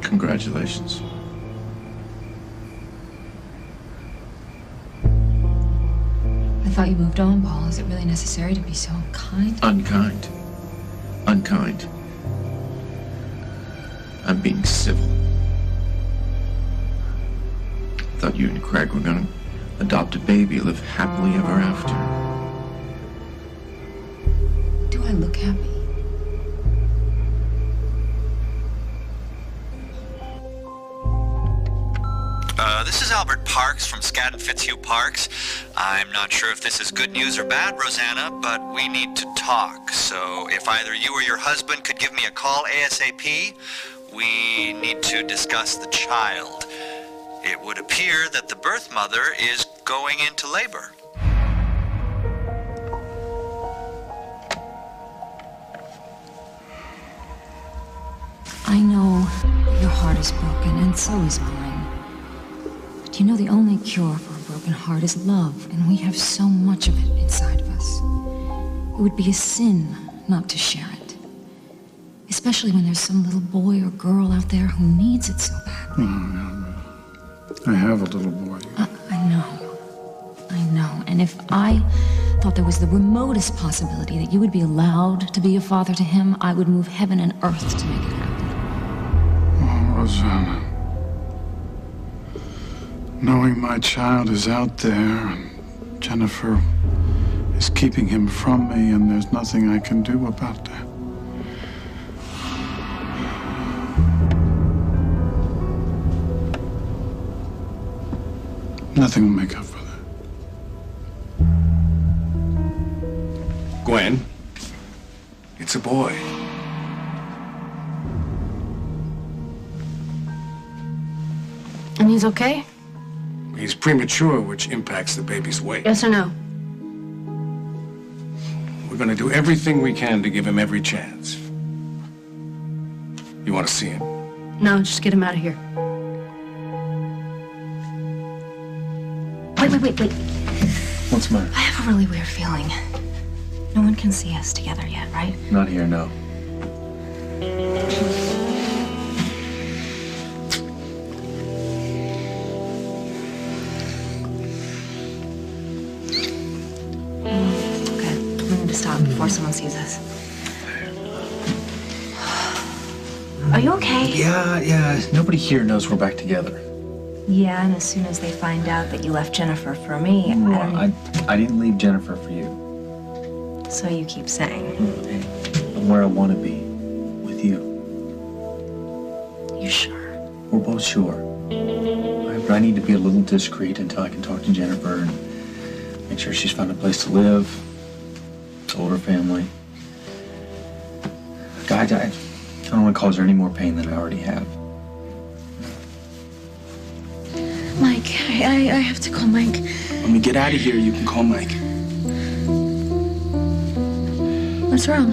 Congratulations. I thought you moved on, Paul. Is it really necessary to be so unkind? Unkind. Unkind. I'm being civil. Thought you and Craig were gonna adopt a baby, live happily ever after. Do I look happy? This is Albert Parks from Skadden Fitzhugh Parks. I'm not sure if this is good news or bad, Rosanna, but we need to talk. So if either you or your husband could give me a call ASAP, we need to discuss the child. It would appear that the birth mother is going into labor. I know your heart is broken, and so is mine. But you know the only cure for a broken heart is love, and we have so much of it inside of us. It would be a sin not to share it. Especially when there's some little boy or girl out there who needs it so badly. I have a little boy. I know. And if I thought there was the remotest possibility that you would be allowed to be a father to him, I would move heaven and earth to make it happen. Oh, Rosanna. Knowing my child is out there, and Jennifer is keeping him from me, and there's nothing I can do about that. Nothing will make up for that. Gwen, it's a boy. And he's okay? He's premature, which impacts the baby's weight. Yes or no? We're going to do everything we can to give him every chance. You want to see him? No, just get him out of here. Wait. What's the matter? I have a really weird feeling. No one can see us together yet, right? Not here, no. Okay, we need to stop before someone sees us. Are you okay? Yeah. Nobody here knows we're back together. Yeah, and as soon as they find out that you left Jennifer for me, I didn't leave Jennifer for you. So you keep saying. I'm where I want to be, with you. You sure? We're both sure. But I need to be a little discreet until I can talk to Jennifer and make sure she's found a place to live, told her family. Guys, I don't want to cause her any more pain than I already have. Mike, I have to call Mike. When we get out of here, you can call Mike. What's wrong?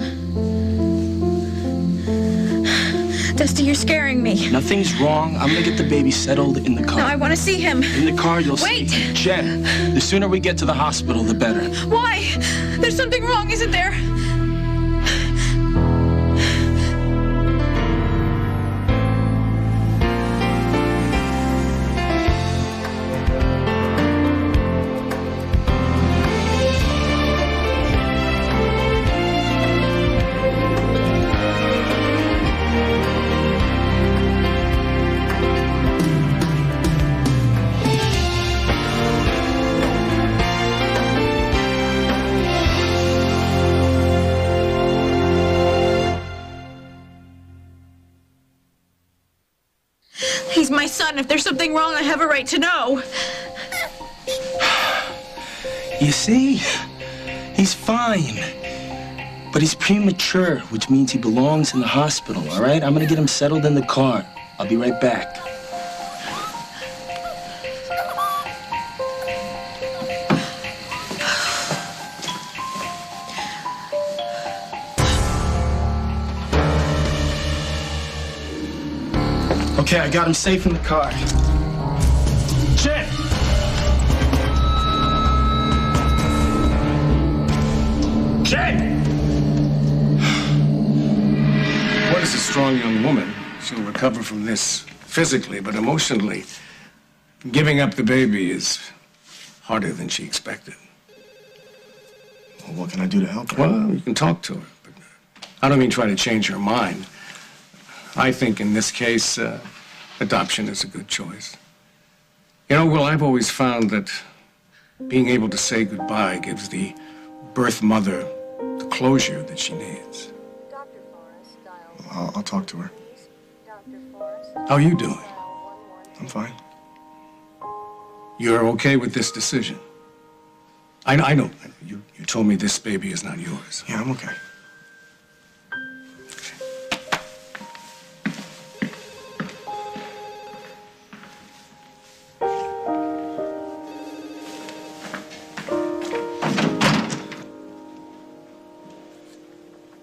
Dusty, you're scaring me. Nothing's wrong. I'm gonna get the baby settled in the car. No, I want to see him. In the car, you'll Wait. see. Jen, the sooner we get to the hospital, the better. Why? There's something wrong, isn't there? He's my son. If there's something wrong, I have a right to know. You see? He's fine. But he's premature, which means he belongs in the hospital, all right? I'm gonna get him settled in the car. I'll be right back. Okay, I got him safe in the car. Jen! Jen! What is a strong young woman? she'll recover from this physically, but emotionally, giving up the baby is harder than she expected. Well, what can I do to help her? Well, you can talk to her, but I don't mean try to change her mind. I think in this case, adoption is a good choice. You know, Will, I've always found that being able to say goodbye gives the birth mother the closure that she needs. I'll talk to her. How are you doing? I'm fine. You're okay with this decision? I know. You told me this baby is not yours. Yeah, I'm okay.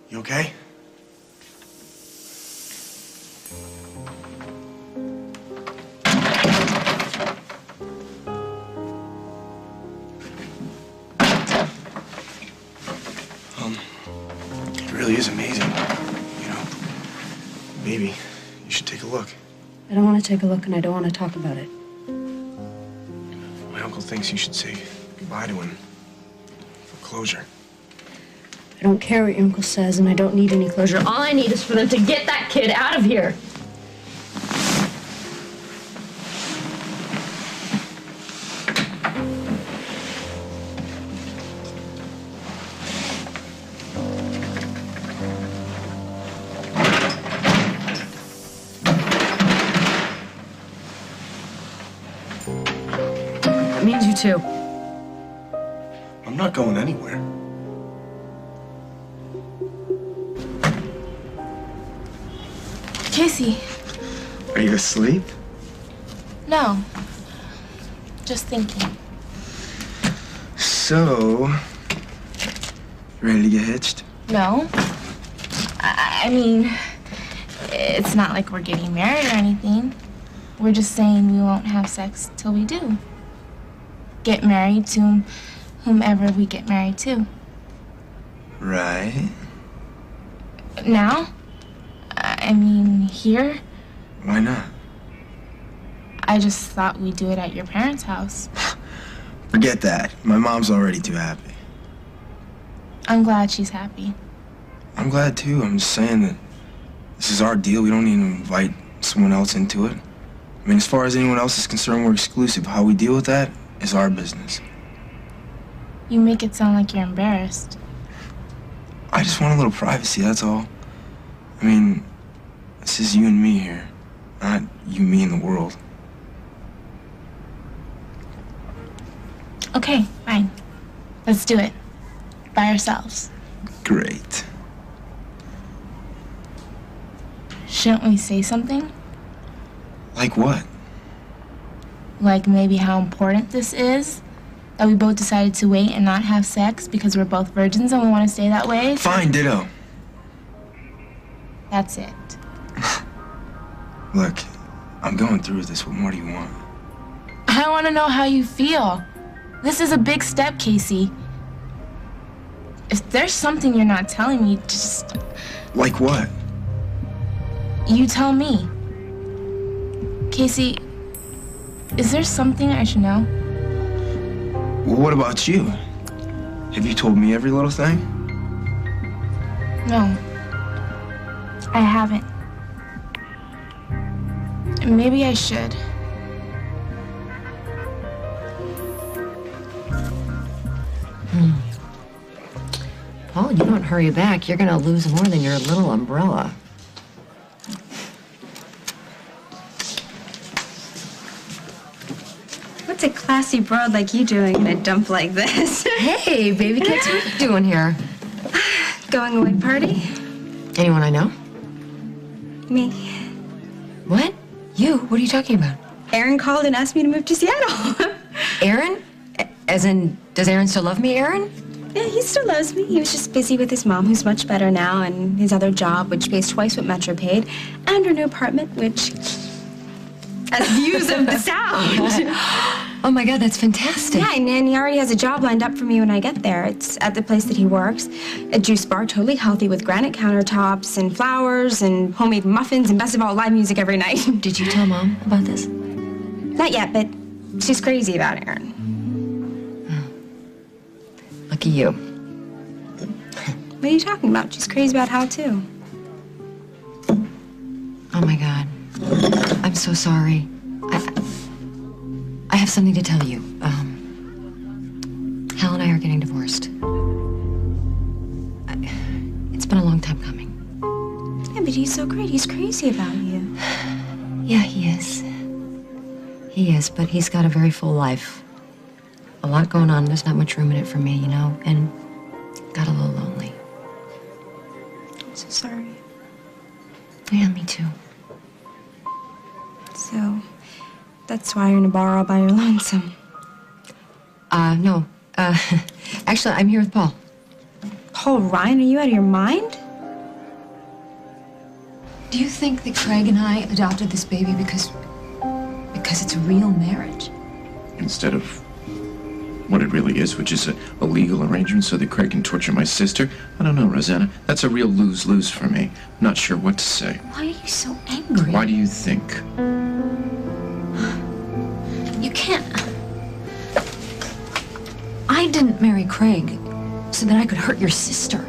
You okay? It really is amazing. You know, maybe you should take a look. I don't want to take a look and I don't want to talk about it. My uncle thinks you should say goodbye to him for closure. I don't care what your uncle says and I don't need any closure. All I need is for them to get that kid out of here. That means you too. I'm not going anywhere. Casey. Are you asleep? No. Just thinking. So, ready to get hitched? No. I mean, it's not like we're getting married or anything. We're just saying we won't have sex till we do. Get married to whomever we get married to. Right. Now? I mean, here? Why not? I just thought we'd do it at your parents' house. Forget that. My mom's already too happy. I'm glad she's happy. I'm glad too. I'm just saying that this is our deal. We don't need to invite someone else into it. I mean, as far as anyone else is concerned, we're exclusive. How we deal with that is our business. You make it sound like you're embarrassed. I just want a little privacy, that's all. I mean, this is you and me here, not you, me, and the world. Okay, fine. Let's do it. By ourselves. Great. Shouldn't we say something? Like what? Like maybe how important this is? That we both decided to wait and not have sex because we're both virgins and we want to stay that way? Fine, ditto. That's it. Look, I'm going through with this. What more do you want? I want to know how you feel. This is a big step, Casey. If there's something you're not telling me, just... Like what? You tell me. Casey, is there something I should know? Well, what about you? Have you told me every little thing? No. I haven't. Maybe I should. Paul, you don't hurry back. You're gonna lose more than your little umbrella. What's a classy broad like you doing in a dump like this? Hey, baby kids, what are you doing here? Going away party? Anyone I know? Me. What? You? What are you talking about? Aaron called and asked me to move to Seattle. Aaron? As in, does Aaron still love me, Aaron? Yeah, he still loves me. He was just busy with his mom, who's much better now, and his other job, which pays twice what Metro paid, and her new apartment, which has views of the sound. Oh my God, that's fantastic. Yeah, and he already has a job lined up for me when I get there. It's at the place that he works. A juice bar, totally healthy, with granite countertops and flowers and homemade muffins and best of all, live music every night. Did you tell Mom about this? Not yet, but she's crazy about Aaron. Lucky you. What are you talking about? She's crazy about Hal, too. Oh my God. I'm so sorry. I have something to tell you. Hal and I are getting divorced. It's been a long time coming. Yeah, but he's so great. He's crazy about you. Yeah, he is. He is, but he's got a very full life. A lot going on. There's not much room in it for me, you know, and got a little lonely. I'm so sorry. Yeah, me too. So, that's why you're in a bar all by your lonesome. No. Actually, I'm here with Paul. Paul, Ryan, are you out of your mind? Do you think that Craig and I adopted this baby because it's a real marriage? Instead of what it really is, which is a legal arrangement so that Craig can torture my sister? I don't know, Rosanna. That's a real lose-lose for me. I'm not sure what to say. Why are you so angry? Why do you think? You can't. I didn't marry Craig so that I could hurt your sister.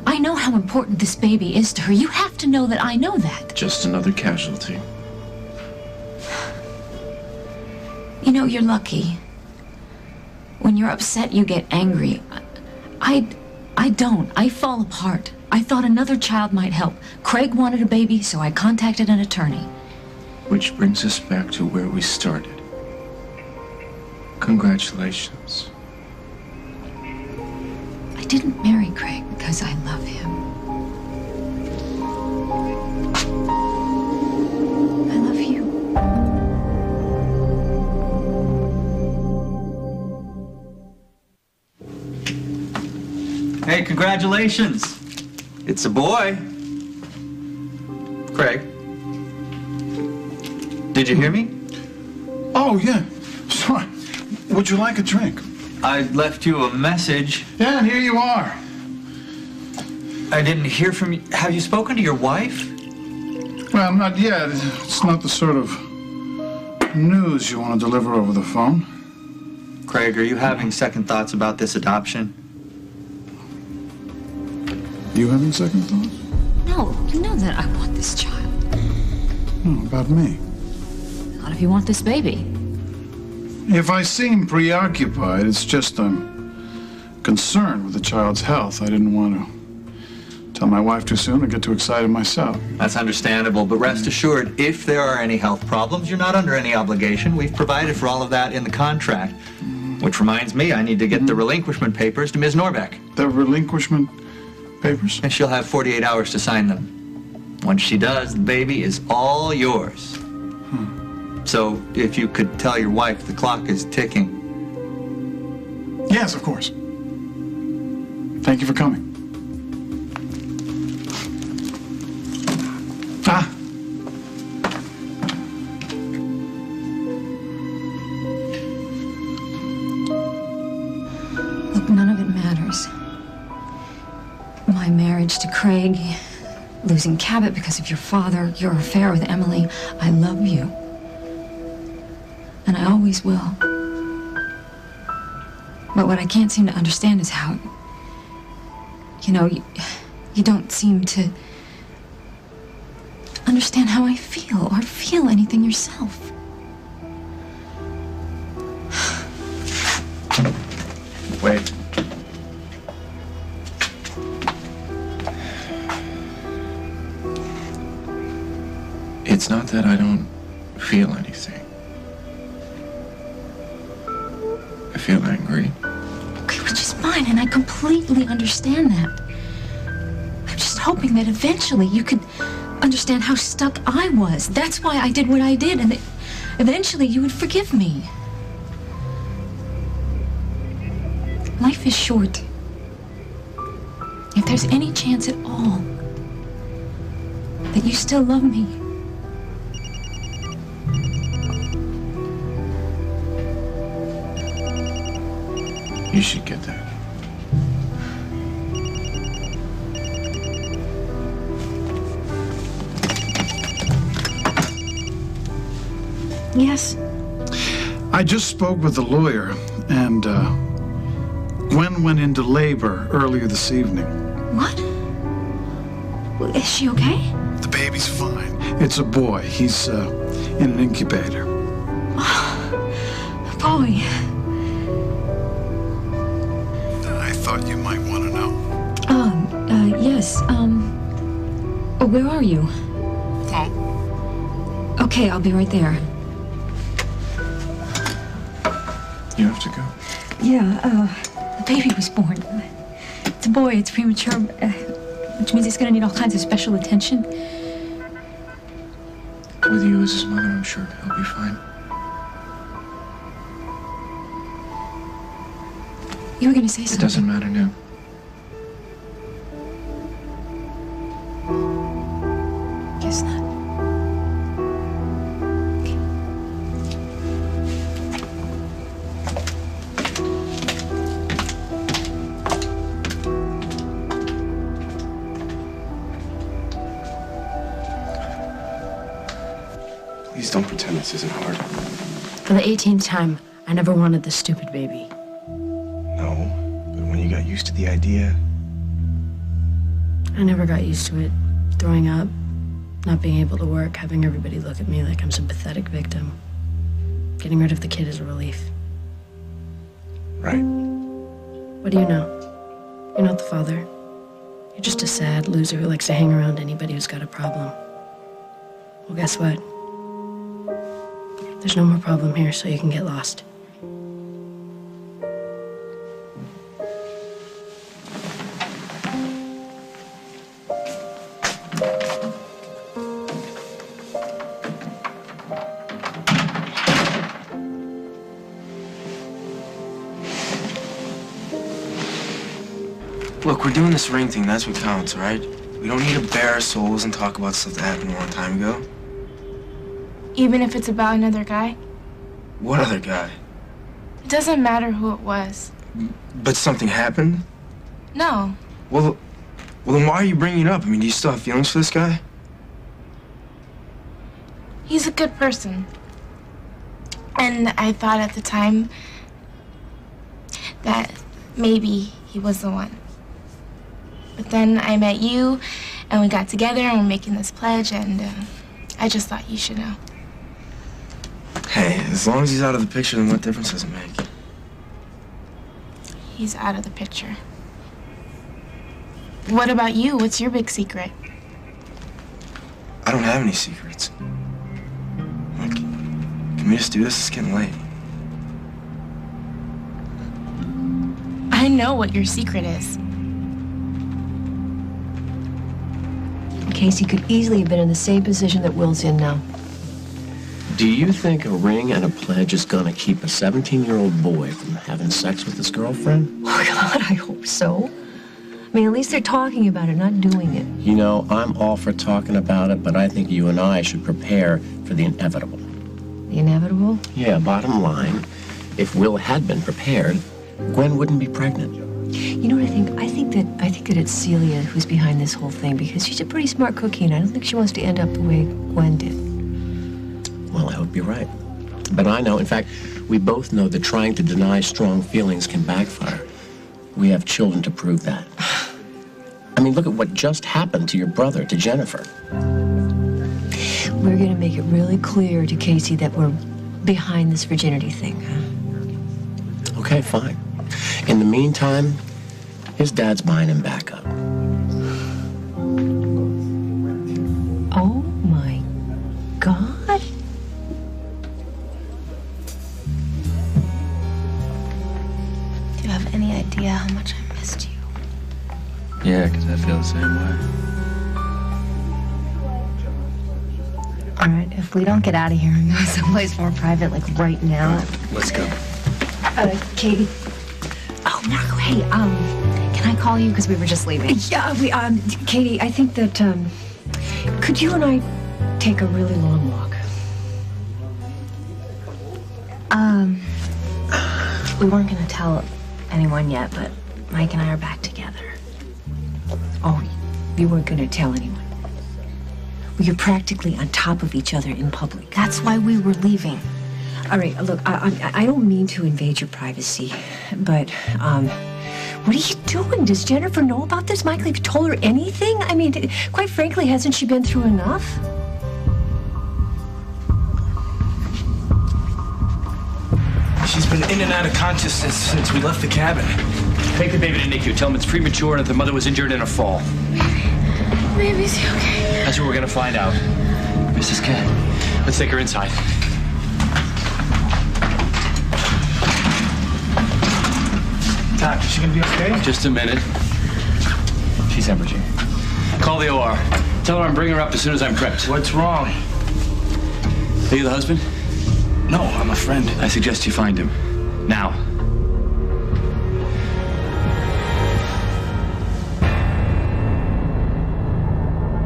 I know how important this baby is to her. You have to know that I know that. Just another casualty. You know, you're lucky. When you're upset, you get angry. I don't. I fall apart. I thought another child might help. Craig wanted a baby, so I contacted an attorney. Which brings us back to where we started. Congratulations. I didn't marry Craig because I love him. I love you. Hey, congratulations. It's a boy. Craig. Did you hear me? Oh, yeah. Sorry. Would you like a drink? I left you a message. Yeah, and here you are. I didn't hear from you. Have you spoken to your wife? Well, not yet. It's not the sort of news you want to deliver over the phone. Craig, are you having second thoughts about this adoption? You having second thoughts? No, you know that I want this child. No, about me. Not if you want this baby. If I seem preoccupied, it's just I'm concerned with the child's health. I didn't want to tell my wife too soon or get too excited myself. That's understandable, but rest assured, if there are any health problems, you're not under any obligation. We've provided for all of that in the contract. Which reminds me, I need to get the relinquishment papers to Ms. Norbeck. The relinquishment papers? And she'll have 48 hours to sign them. Once she does, the baby is all yours. So if you could tell your wife the clock is ticking. Yes, of course. Thank you for coming. Look, none of it matters. My marriage to Craig, losing Cabot because of your father, your affair with Emily. I love you. And I always will. But what I can't seem to understand is how, you know, you don't seem to understand how I feel or feel anything yourself. Wait. It's not that I don't feel anything. I feel angry. Okay, which is fine, and I completely understand that. I'm just hoping that eventually you could understand how stuck I was. That's why I did what I did, and that eventually you would forgive me. Life is short. If there's any chance at all that you still love me, You should get that. Yes? I just spoke with the lawyer, and Gwen went into labor earlier this evening. What? Well, is she okay? The baby's fine. It's a boy. He's in an incubator. Boy. I thought you might want to know. Yes. Where are you? Oh. Okay, I'll be right there. You have to go. Yeah, the baby was born. It's a boy, it's premature, which means he's gonna need all kinds of special attention. With you as his mother, I'm sure he'll be fine. You were gonna say something. It doesn't matter now. Guess not. Please don't pretend this isn't hard. For the 18th time, I never wanted this stupid baby. No, but when you got used to the idea, I never got used to it. Throwing up, not being able to work, having everybody look at me like I'm some pathetic victim. Getting rid of the kid is a relief. right? What do you know? You're not the father. You're just a sad loser who likes to hang around anybody who's got a problem. Well, guess what? There's no more problem here, so you can get lost. Look, we're doing this ring thing, that's what counts, right? We don't need to bare our souls and talk about stuff that happened a long time ago. Even if it's about another guy? What other guy? It doesn't matter who it was. But something happened? No. Well, then why are you bringing it up? I mean, do you still have feelings for this guy? He's a good person. And I thought at the time that maybe he was the one. But then I met you, and we got together, and we're making this pledge, and I just thought you should know. Hey, as long as he's out of the picture, then what difference does it make? He's out of the picture. What about you? What's your big secret? I don't have any secrets. Look, can we just do this? It's getting late. I know what your secret is. Casey could easily have been in the same position that Will's in now. Do you think a ring and a pledge is gonna keep a 17-year-old boy from having sex with his girlfriend? Oh, God, I hope so. I mean, at least they're talking about it, not doing it. You know, I'm all for talking about it, but I think you and I should prepare for the inevitable. The inevitable? Yeah, bottom line, if Will had been prepared, Gwen wouldn't be pregnant. You know what I think? I think that it's Celia who's behind this whole thing, because she's a pretty smart cookie, and I don't think she wants to end up the way Gwen did. Well, I hope you're right. But I know, in fact, we both know that trying to deny strong feelings can backfire. We have children to prove that. I mean, look at what just happened to your brother, to Jennifer. We're going to make it really clear to Casey that we're behind this virginity thing, huh? Okay, fine. In the meantime, his dad's buying him back up. Oh, my God. Do you have any idea how much I missed you? Yeah, because I feel the same way. All right, if we don't get out of here and go someplace more private, like right now. Let's go. Katie. Oh, Marco, hey, can I call you? Because we were just leaving. Yeah, Katie, I think that, could you and I take a really long walk? We weren't gonna tell anyone yet, but Mike and I are back together. Oh, you weren't going to tell anyone. Well, you're practically on top of each other in public. That's why we were leaving. All right, look, I don't mean to invade your privacy, but, what are you doing? Does Jennifer know about this? Michael, have you told her anything? I mean, quite frankly, hasn't she been through enough? She's been in and out of consciousness since we left the cabin. Take the baby to NICU. Tell them it's premature and that the mother was injured in a fall. Maybe is he okay? That's what we're gonna find out. Mrs. Ken, let's take her inside. Doc, is she gonna be okay? Just a minute. She's hemorrhaging. Call the OR. Tell her I'm bringing her up as soon as I'm prepped. What's wrong? Are you the husband? No, I'm a friend. I suggest you find him. Now.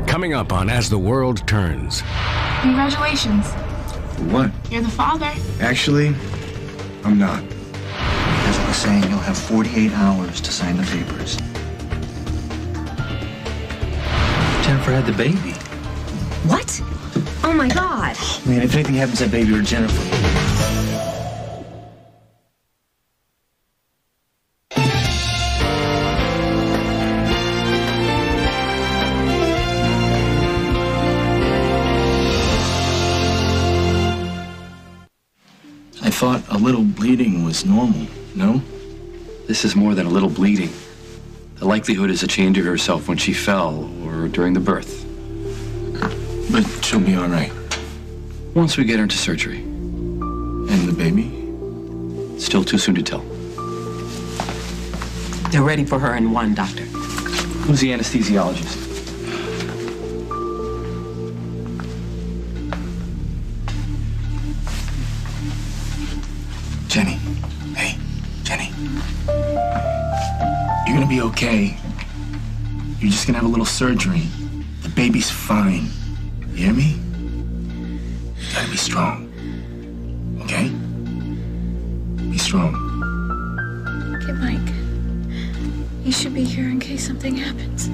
Coming up on As the World Turns. Congratulations. What? You're the father. Actually, I'm not. As I was saying, you'll have 48 hours to sign the papers. Jennifer had the baby. What? Oh my God. Man, if anything happens to that baby or Jennifer. I thought a little bleeding was normal, no? This is more than a little bleeding. The likelihood is that she injured herself when she fell or during the birth. But she'll be all right. Once we get her into surgery. And the baby? Still too soon to tell. They're ready for her in 1, Doctor. Who's the anesthesiologist? Jenny. Hey, Jenny. You're gonna be okay. You're just gonna have a little surgery. The baby's fine. You hear me? You gotta be strong. Okay? Be strong. Get Mike. He should be here in case something happens.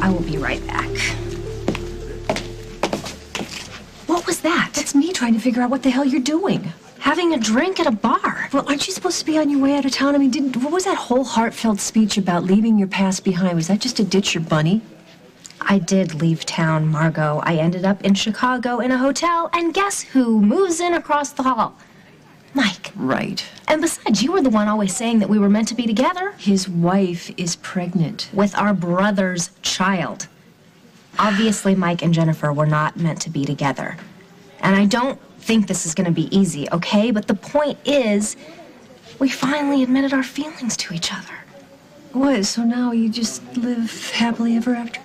I will be right back. What was that? That's me trying to figure out what the hell you're doing. Having a drink at a bar. Well, aren't you supposed to be on your way out of town? I mean, what was that whole heartfelt speech about leaving your past behind? Was that just to ditch your bunny? I did leave town, Margot. I ended up in Chicago in a hotel, and guess who moves in across the hall? Mike. Right. And besides, you were the one always saying that we were meant to be together. His wife is pregnant. With our brother's child. Obviously, Mike and Jennifer were not meant to be together. And I don't think this is going to be easy, okay? But the point is, we finally admitted our feelings to each other. What, so now you just live happily ever after?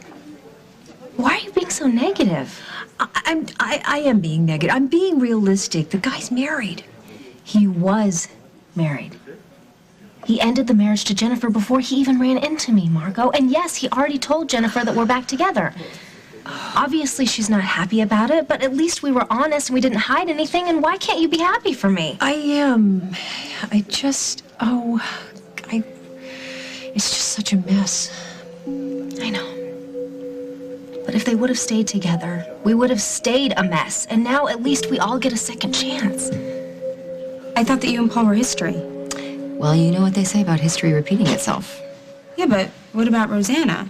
Why are you being so negative? I am being negative. I'm being realistic. The guy's married. He was married. He ended the marriage to Jennifer before he even ran into me, Margot. And yes, he already told Jennifer that we're back together. Obviously, she's not happy about it, but at least we were honest and we didn't hide anything, and why can't you be happy for me? I am. It's just such a mess. I know. But if they would have stayed together, we would have stayed a mess, and now at least we all get a second chance. I thought that you and Paul were history. Well, you know what they say about history repeating itself. Yeah, but what about Rosanna?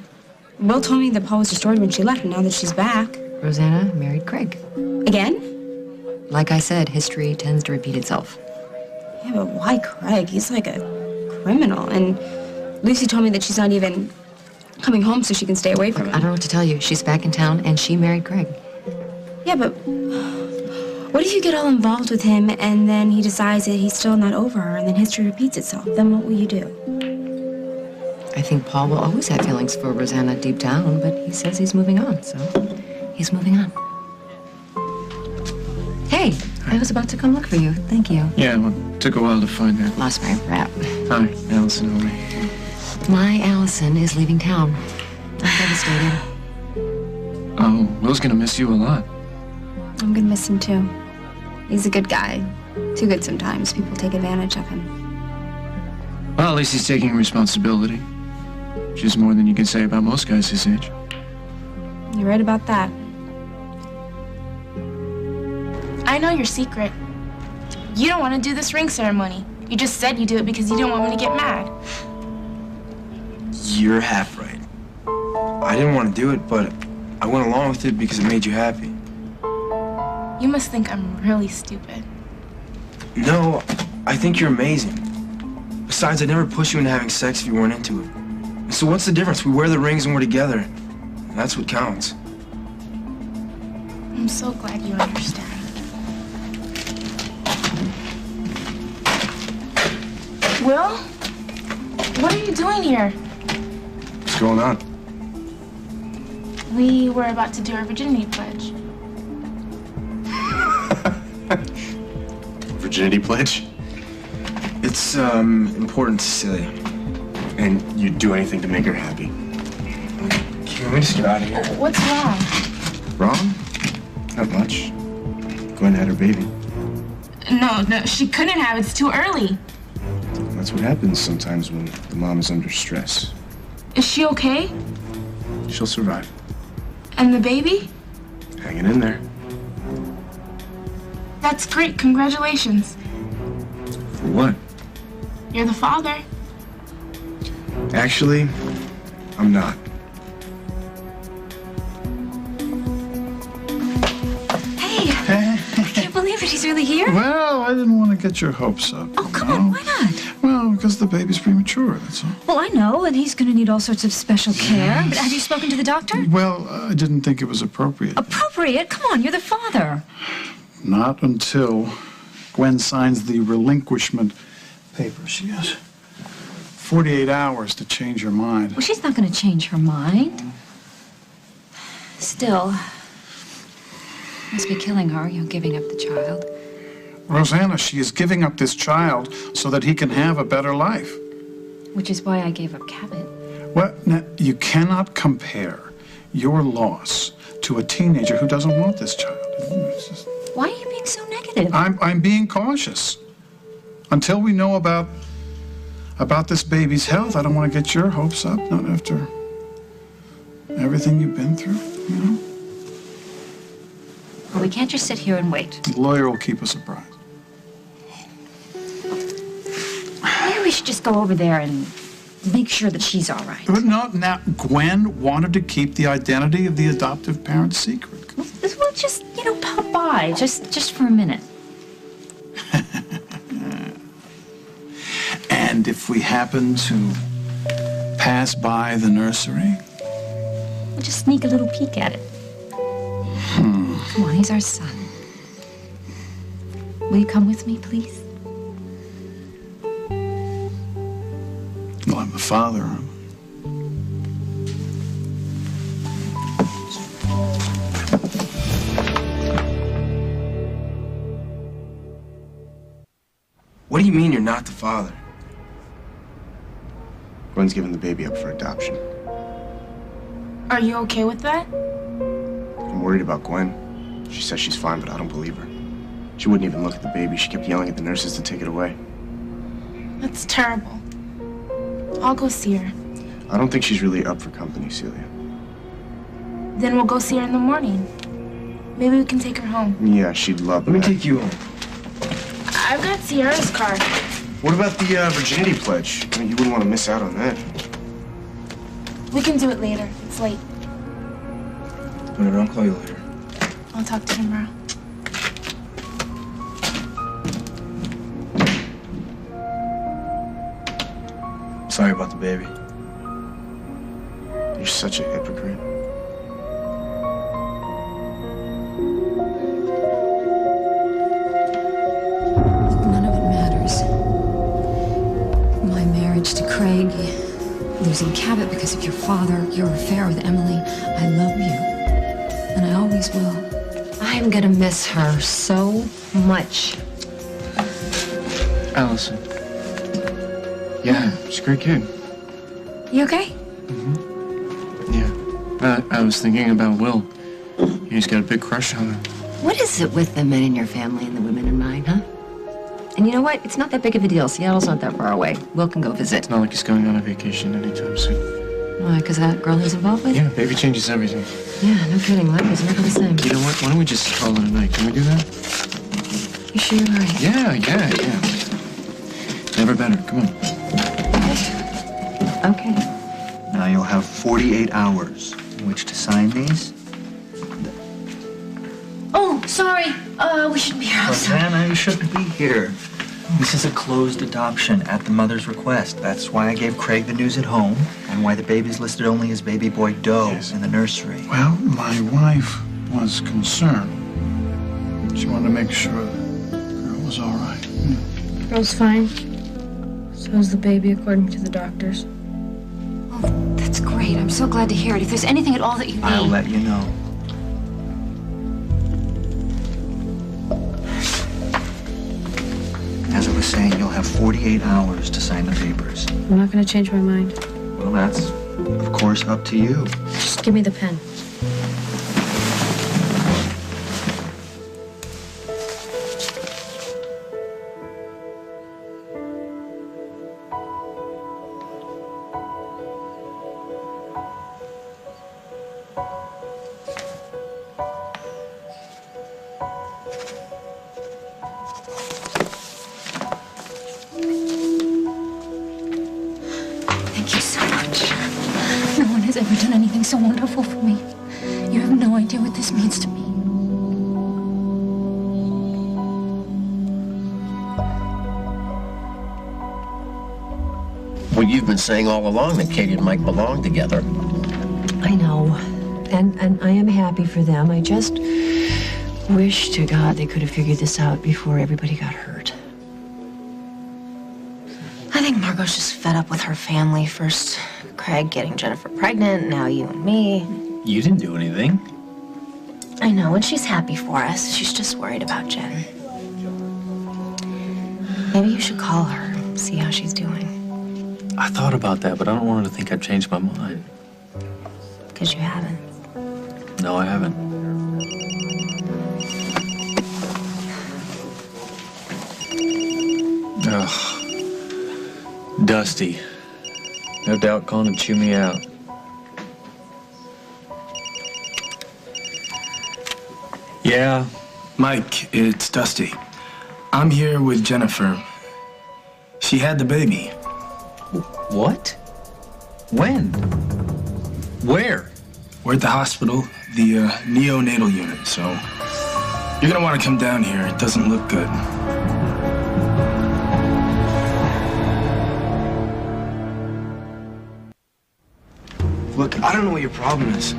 Will told me that Paul was destroyed when she left, and now that she's back. Rosanna married Craig. Again? Like I said, history tends to repeat itself. Yeah, but why Craig? He's like a criminal. And Lucy told me that she's not even coming home so she can stay away from him. I don't know what to tell you. She's back in town, and she married Craig. Yeah, but what if you get all involved with him, and then he decides that he's still not over her, and then history repeats itself? Then what will you do? I think Paul will always have feelings for Rosanna deep down, but he says he's moving on, so he's moving on. Hey, I was about to come look for you. Thank you. Yeah, well, it took a while to find her. Lost my rep. Hi, Allison. How are you? My Allison is leaving town. I'm devastated. Oh, Will's gonna miss you a lot. I'm gonna miss him too. He's a good guy. Too good sometimes. People take advantage of him. Well, at least he's taking responsibility. Which is more than you can say about most guys his age. You're right about that. I know your secret. You don't want to do this ring ceremony. You just said you do it because you didn't want me to get mad. You're half right. I didn't want to do it, but I went along with it because it made you happy. You must think I'm really stupid. No, I think you're amazing. Besides, I'd never push you into having sex if you weren't into it. And so what's the difference? We wear the rings and we're together. That's what counts. I'm so glad you understand. Will? What are you doing here? What's going on? We were about to do our virginity pledge. Virginity pledge? It's, important to Cecilia. And you'd do anything to make her happy? Can we just get out of here? What's wrong? Wrong? Not much. Gwen had her baby. No, she couldn't have. It's too early. That's what happens sometimes when the mom is under stress. Is she okay? She'll survive. And the baby? Hanging in there. That's great. Congratulations. For what? You're the father. Actually, I'm not. Hey! I can't believe it. He's really here? Well, I didn't want to get your hopes up. Oh, come on. Why not? Well, because the baby's premature, that's all. Well, I know, and he's going to need all sorts of special care. But have you spoken to the doctor? Well, I didn't think it was appropriate. Appropriate? Come on, you're the father. Not until Gwen signs the relinquishment papers. She has 48 hours to change her mind. Well, she's not going to change her mind. Still, must be killing her, giving up the child. Rosanna, she is giving up this child so that he can have a better life. Which is why I gave up Cabot. Well, now, you cannot compare your loss to a teenager who doesn't want this child. It's just... Why are you being so negative? I'm being cautious. Until we know about this baby's health, I don't want to get your hopes up, not after everything you've been through, you know? Well, we can't just sit here and wait. The lawyer will keep us apprised. Maybe we should just go over there and make sure that she's all right. But no, now, Gwen wanted to keep the identity of the adoptive parent secret. Well, just, pop by, just for a minute. And if we happen to pass by the nursery? We'll just sneak a little peek at it. Come on, he's our son. Will you come with me, please? Well, I'm the father. What do you mean you're not the father? Gwen's giving the baby up for adoption. Are you okay with that? I'm worried about Gwen. She says she's fine, but I don't believe her. She wouldn't even look at the baby. She kept yelling at the nurses to take it away. That's terrible. I'll go see her. I don't think she's really up for company, Celia. Then we'll go see her in the morning. Maybe we can take her home. Yeah, she'd love that. Let me take you home. I've got Sierra's car. What about the virginity pledge? I mean, you wouldn't want to miss out on that. We can do it later. It's late. Whatever, I'll call you later. I'll talk to you tomorrow. Sorry about the baby. You're such a hypocrite. None of it matters. My marriage to Craig, losing Cabot because of your father, your affair with Emily. I love you, and I always will. I'm gonna miss her so much. Allison. Yeah, she's a great kid. You okay? Yeah. I was thinking about Will. He's got a big crush on her. What is it with the men in your family and the women in mine, huh? And you know what? It's not that big of a deal. Seattle's not that far away. Will can go visit. It's not like he's going on a vacation anytime soon. Why, because that girl he's involved with? Yeah, baby changes everything. Yeah, no kidding. Life is never the same. You know what? Why don't we just call it a night? Can we do that? You sure you're right? Yeah. Never better. Come on. Okay. Now you'll have 48 hours in which to sign these. Oh, sorry. We shouldn't be here. I'm sorry. Rosanna, you shouldn't be here. This is a closed adoption at the mother's request. That's why I gave Craig the news at home and why the baby's listed only as baby boy Doe in the nursery. Well, my wife was concerned. She wanted to make sure the girl was all right. Girl's fine. So's the baby, according to the doctors. Oh, that's great. I'm so glad to hear it. If there's anything at all that you need... I'll let you know. As I was saying, you'll have 48 hours to sign the papers. I'm not gonna change my mind. Well, that's, of course, up to you. Just give me the pen. Thank you so much. No one has ever done anything so wonderful for me. You have no idea what this means to me. Well, you've been saying all along that Katie and Mike belong together. I know. And I am happy for them. I just wish to God they could have figured this out before everybody got hurt. I think Margot's just fed up with her family. First Craig getting Jennifer pregnant, now you and me. You didn't do anything. I know, and she's happy for us. She's just worried about Jen. Maybe you should call her, see how she's doing. I thought about that, but I don't want her to think I've changed my mind. Because you haven't. No, I haven't. Ugh. Dusty. No doubt calling to chew me out. Yeah. Mike, it's Dusty. I'm here with Jennifer. She had the baby. What? When? Where? We're at the hospital, the neonatal unit, so you're gonna want to come down here. It doesn't look good. Look, I don't know what your problem is.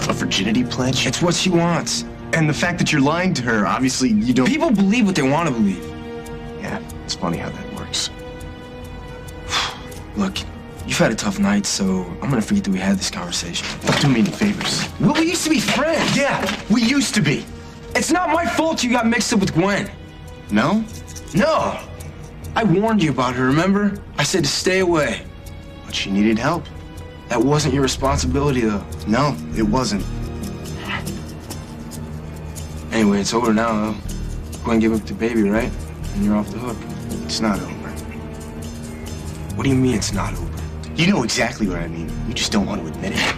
A virginity pledge? It's what she wants. And the fact that you're lying to her, obviously you don't... People believe what they want to believe. Yeah, it's funny how that works. Look, you've had a tough night, so I'm gonna forget that we had this conversation. Don't do me any favors. Well, we used to be friends. Yeah, we used to be. It's not my fault you got mixed up with Gwen. No? No. I warned you about her, remember? I said to stay away. But she needed help. That wasn't your responsibility, though. No, it wasn't. Anyway, it's over now, though. Gwen gave up the baby, right? And you're off the hook. It's not over. What do you mean it's not over? You know exactly what I mean. You just don't want to admit it.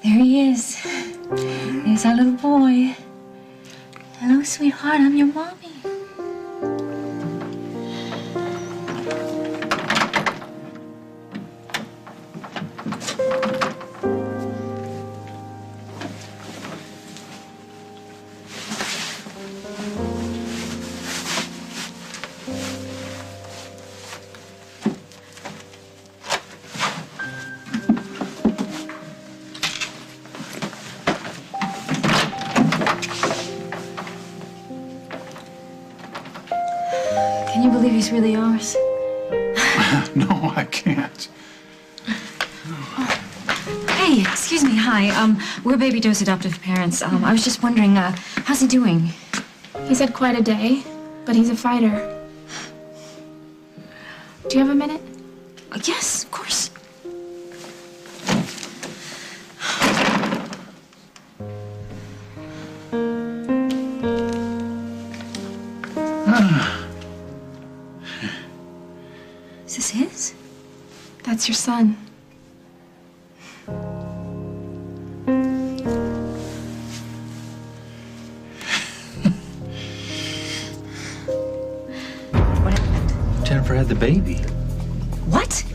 There he is. There's our little boy. Hello, sweetheart. I'm your mommy. you believe he's really yours? No, I can't. Hey, excuse me, hi. We're Baby Doe's adoptive parents. I was just wondering, how's he doing? He's had quite a day, but he's a fighter. Do you have a minute? Yes, of course. Is this his? That's your son. What happened? Jennifer had the baby. What?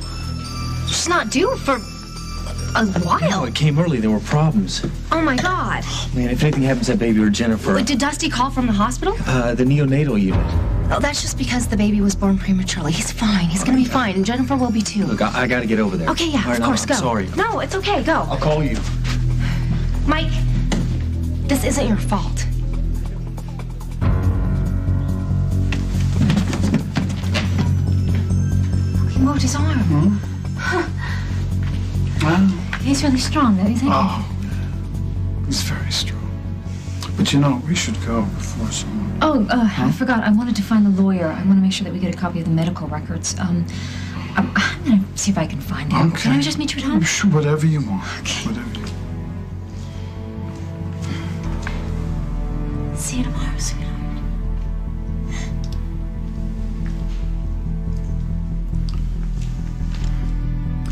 She's not due for a while. No, it came early. There were problems. Oh my God. Man, if anything happens to that baby or Jennifer... Wait, did Dusty call from the hospital? The neonatal unit. Oh, that's just because the baby was born prematurely. He's fine. He's gonna be fine, and Jennifer will be too. Look, I gotta get over there. Okay, yeah, All right, of course, I'm go. sorry. No, it's okay, go. I'll call you. Mike, this isn't your fault. He moved his arm. He's really strong, don't you think? Oh, he's very strong. But you know, we should go before someone... Oh, I forgot. I wanted to find the lawyer. I want to make sure that we get a copy of the medical records. I'm gonna see if I can find him. Okay. Can I just meet you at home? Sure, whatever you want. Okay. Whatever you want. See you tomorrow, sweetheart.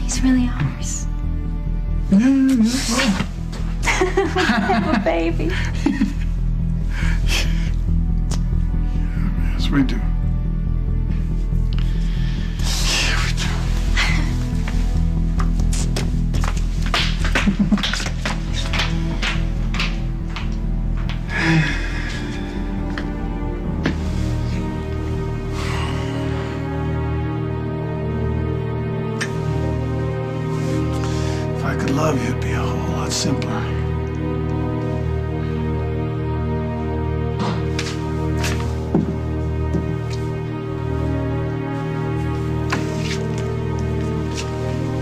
He's really ours. Baby. Yes, we do. If I could love you, it'd be a whole lot simpler.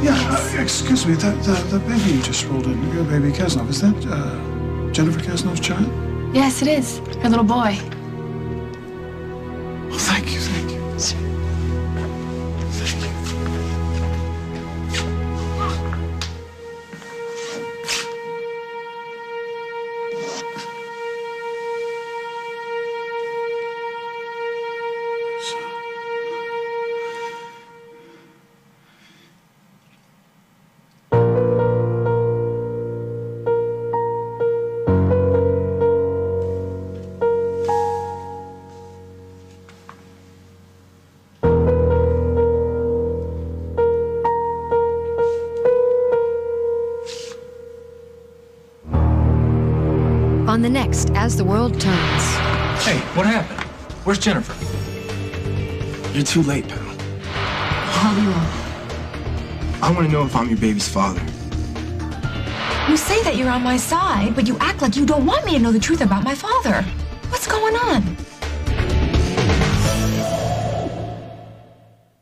Yeah, excuse me, the baby you just rolled in, your baby Kesnov, is that Jennifer Kesnov's child? Yes, it is. Her little boy. Oh, thank you, thank you. Thank you. On the next, As the World Turns. Hey, what happened? Where's Jennifer? You're too late, pal. How do you want? I want to know if I'm your baby's father. You say that you're on my side, but you act like you don't want me to know the truth about my father. What's going on?